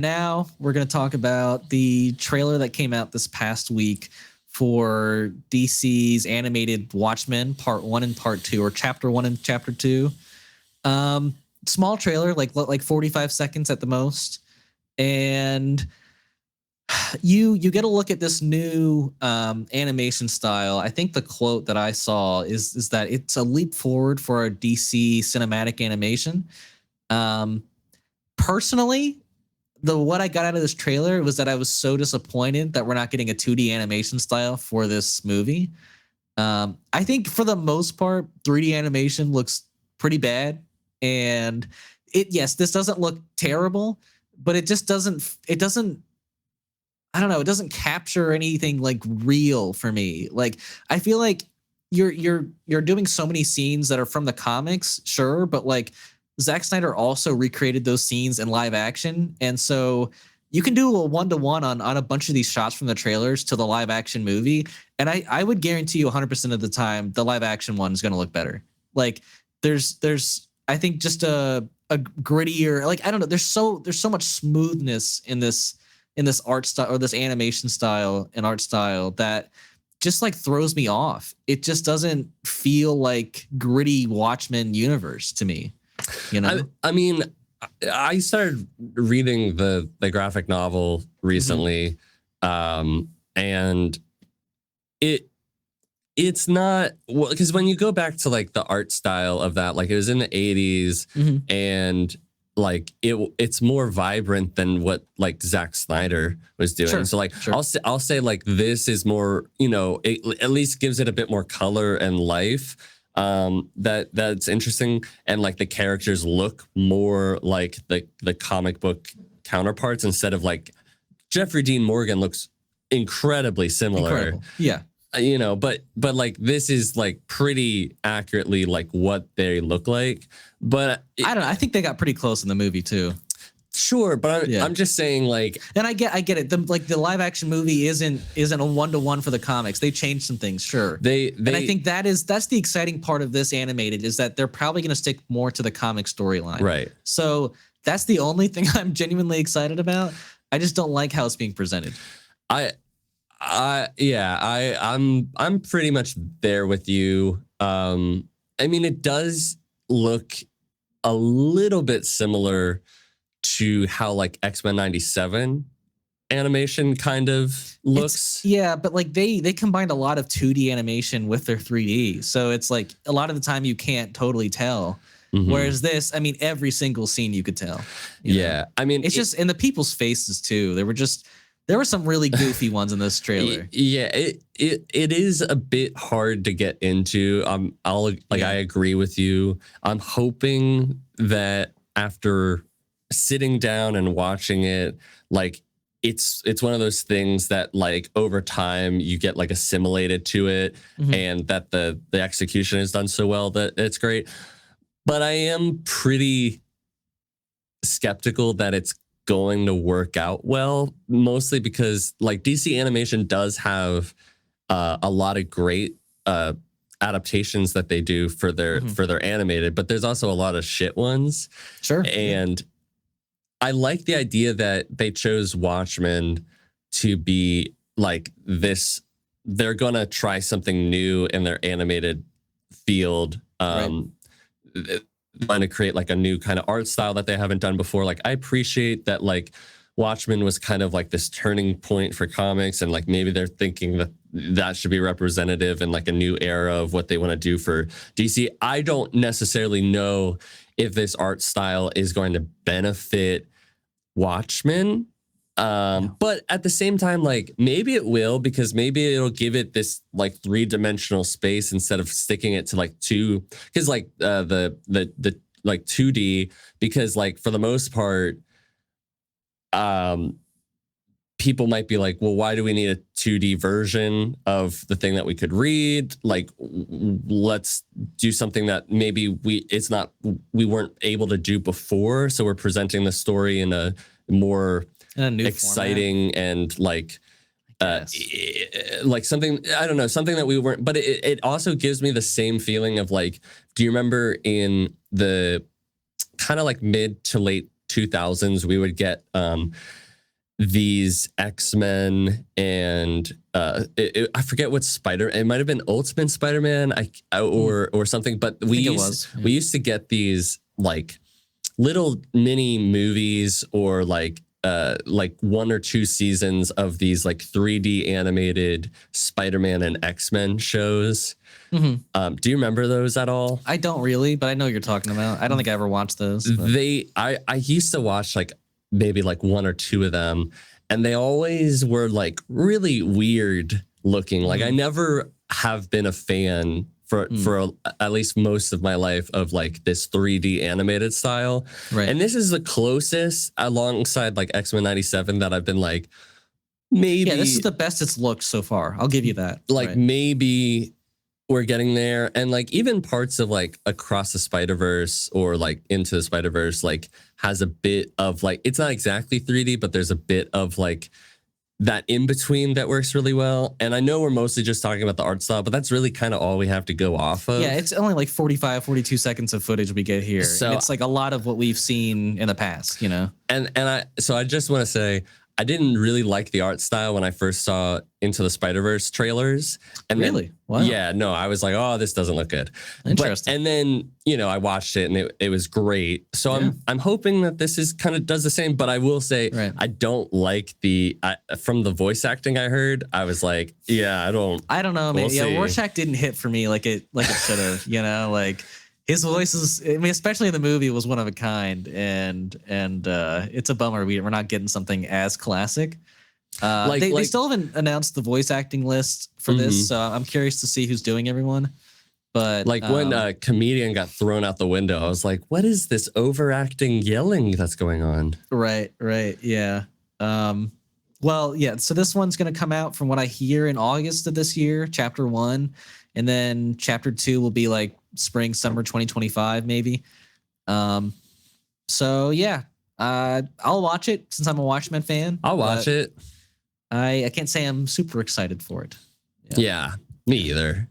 Now we're going to talk about the trailer that came out this past week for DC's animated Watchmen Part 1 and Part 2, or Chapter 1 and Chapter 2. Small trailer, like 45 seconds at the most. And you get a look at this new animation style. I think the quote that I saw is that it's a leap forward for a DC cinematic animation. Personally, what I got out of this trailer was that I was so disappointed that we're not getting a 2D animation style for this movie. I think for the most part, 3D animation looks pretty bad. And this doesn't look terrible, but it doesn't I don't know, it doesn't capture anything like real for me. Like, I feel like you're doing so many scenes that are from the comics, sure, but like Zack Snyder also recreated those scenes in live action. And so you can do a 1-to-1 on a bunch of these shots from the trailers to the live action movie. And I would guarantee you 100% of the time, the live action one is going to look better. Like there's, I think just a grittier, like, I don't know. There's so much smoothness in this art style, or this animation style and art style, that just like throws me off. It just doesn't feel like gritty Watchmen universe to me. You know, I mean, I started reading the graphic novel recently, and it's not, well, because when you go back to like the art style of that, like it was in the 80s, and like it's more vibrant than what like Zack Snyder was doing. Sure, so like sure. I'll say like this is more, it at least gives it a bit more color and life. That's interesting, and like the characters look more like the comic book counterparts, instead of like Jeffrey Dean Morgan looks incredibly similar. Incredible. Yeah. But like this is like pretty accurately like what they look like. But I don't know. I think they got pretty close in the movie too. Sure, but I'm just saying, like, and I get it. The live action movie isn't a 1-to-1 for the comics. They changed some things, sure. And I think that's the exciting part of this animated, is that they're probably going to stick more to the comic storyline. Right. So that's the only thing I'm genuinely excited about. I just don't like how it's being presented. I'm pretty much there with you. I mean, it does look a little bit similar to how like X-Men 97 animation kind of looks. But like they combined a lot of 2D animation with their 3D. So it's like a lot of the time you can't totally tell. Whereas this, I mean, every single scene you could tell. You know? I mean, it's just in the people's faces too. There were some really goofy ones in this trailer. It is a bit hard to get into. I agree with you. I'm hoping that after sitting down and watching it, like it's one of those things that like over time you get like assimilated to it, and that the execution is done so well that it's great. But I am pretty skeptical that it's going to work out well, mostly because like DC animation does have a lot of great adaptations that they do for their animated, but there's also a lot of shit ones. Sure. And I like the idea that they chose Watchmen to be like this. They're going to try something new in their animated field. Trying to create like a new kind of art style that they haven't done before. Like, I appreciate that like Watchmen was kind of like this turning point for comics, and like maybe they're thinking that should be representative in like a new era of what they want to do for DC. I don't necessarily know if this art style is going to benefit Watchmen. But at the same time, like maybe it will, because maybe it'll give it this like 3-dimensional space instead of sticking it to like two, because like the like 2D, because like for the most part, people might be like, well, why do we need a 2D version of the thing that we could read? Like, let's do something that maybe we weren't able to do before. So we're presenting the story in a more exciting format. And like something, I don't know, something that we weren't, but it also gives me the same feeling of like, do you remember in the kind of like mid to late 2000s, we would get these X-Men and I forget what it might have been Ultimate Spider-Man or something, but we used to get these like little mini movies or like 1 or 2 seasons of these like 3D animated Spider-Man and X-Men shows. Mm-hmm. Do you remember those at all? I don't really, but I know what you're talking about. I don't think I ever watched those. I used to watch like maybe like 1 or 2 of them, and they always were like really weird looking. Like I never have been a fan for at least most of my life of like this 3D animated style. Right. And this is the closest alongside like X-Men 97 that I've been like, maybe. Yeah, this is the best it's looked so far. I'll give you that. Like maybe we're getting there. And like even parts of like Across the Spider-Verse or like Into the Spider-Verse like has a bit of like, it's not exactly 3D, but there's a bit of like that in between that works really well. And I know we're mostly just talking about the art style, but that's really kind of all we have to go off of. Yeah, it's only like 42 seconds of footage we get here. So and it's like a lot of what we've seen in the past, you know? And I just want to say, I didn't really like the art style when I first saw Into the Spider-Verse trailers. And really? Then, wow. Yeah, no, I was like, oh, this doesn't look good. Interesting. And then, you know, I watched it and it was great. So I'm hoping that this is kind of does the same, but I will say I don't like from the voice acting I heard, I was like, yeah, I don't know, man. Yeah, Rorschach didn't hit for me like it should have, you know, like his voice is, I mean, especially in the movie, was one of a kind, and it's a bummer we're not getting something as classic. They still haven't announced the voice acting list for this, so I'm curious to see who's doing everyone. But like when a comedian got thrown out the window, I was like, what is this overacting yelling that's going on? Right, yeah. Well, yeah. So this one's going to come out, from what I hear, in August of this year, Chapter 1, and then Chapter 2 will be like spring, summer 2025, maybe. So yeah, I'll watch it since I'm a Watchmen fan. I'll watch it. I can't say I'm super excited for it. Yeah, me either.